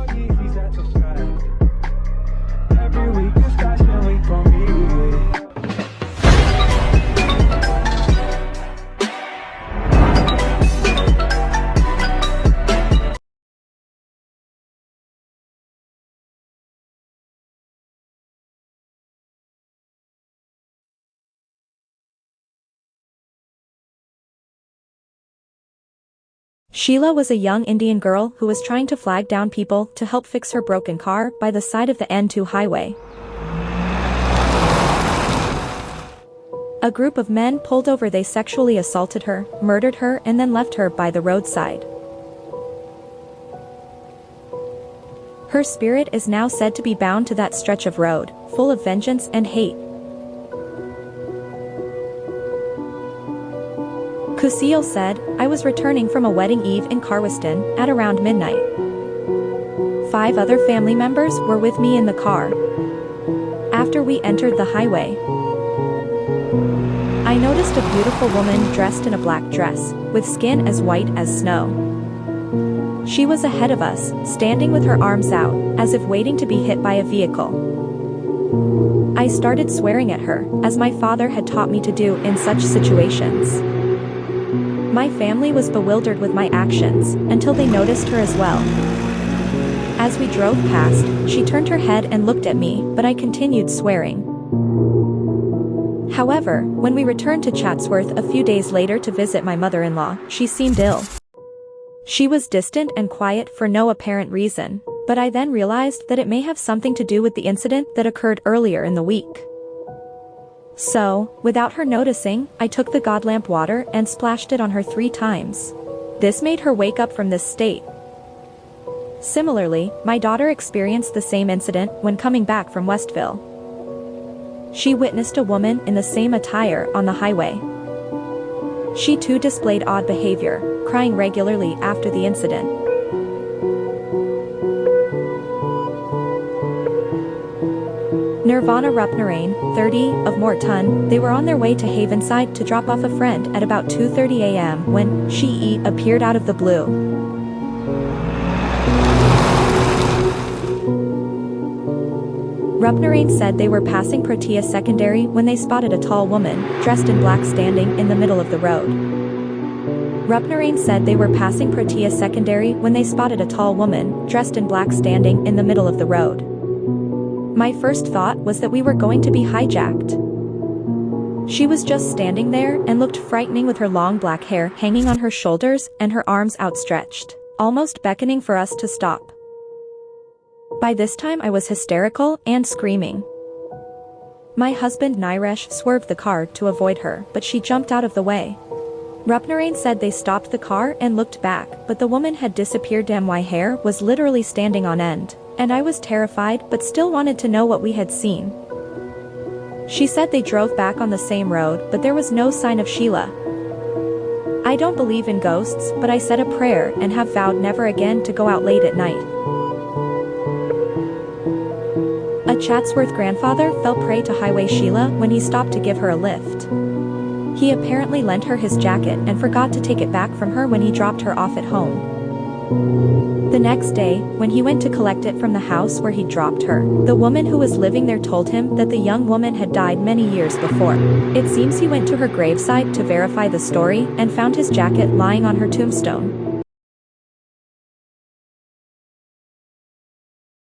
Yeezys at the sky. Every week is fashion week for me. Sheila was a young Indian girl who was trying to flag down people to help fix her broken car by the side of the N2 highway. A group of men pulled over. They sexually assaulted her, murdered her, and then left her by the roadside. Her spirit is now said to be bound to that stretch of road, full of vengeance and hate. Kusil said, "I was returning from a wedding eve in Carwiston at around midnight. 5 other family members were with me in the car. After we entered the highway, I noticed a beautiful woman dressed in a black dress, with skin as white as snow. She was ahead of us, standing with her arms out, as if waiting to be hit by a vehicle. I started swearing at her, as my father had taught me to do in such situations. My family was bewildered with my actions, until they noticed her as well. As we drove past, she turned her head and looked at me, but I continued swearing. However, when we returned to Chatsworth a few days later to visit my mother-in-law, she seemed ill. She was distant and quiet for no apparent reason, but I then realized that it may have something to do with the incident that occurred earlier in the week. So, without her noticing, I took the god lamp water and splashed it on her 3 times. This made her wake up from this state. Similarly, my daughter experienced the same incident when coming back from Westville. She witnessed a woman in the same attire on the highway. She too displayed odd behavior, crying regularly after the incident. Nirvana Rupnarain, 30, of Morton, they were on their way to Havenside to drop off a friend at about 2:30 a.m. when she appeared out of the blue. Rupnarain said they were passing Protea Secondary when they spotted a tall woman, dressed in black standing in the middle of the road. Rupnarain said they were passing Protea Secondary when they spotted a tall woman, dressed in black standing in the middle of the road. My first thought was that we were going to be hijacked. She was just standing there and looked frightening with her long black hair hanging on her shoulders and her arms outstretched, almost beckoning for us to stop. By this time I was hysterical and screaming. My husband Niresh swerved the car to avoid her, but she jumped out of the way. Rupnarain said they stopped the car and looked back, but the woman had disappeared. My hair was literally standing on end, and I was terrified but still wanted to know what we had seen. She said they drove back on the same road, but there was no sign of Sheila. I don't believe in ghosts, but I said a prayer and have vowed never again to go out late at night. A Chatsworth grandfather fell prey to Highway Sheila when he stopped to give her a lift. He apparently lent her his jacket and forgot to take it back from her when he dropped her off at home. The next day, when he went to collect it from the house where he dropped her, the woman who was living there told him that the young woman had died many years before. It seems he went to her graveside to verify the story and found his jacket lying on her tombstone.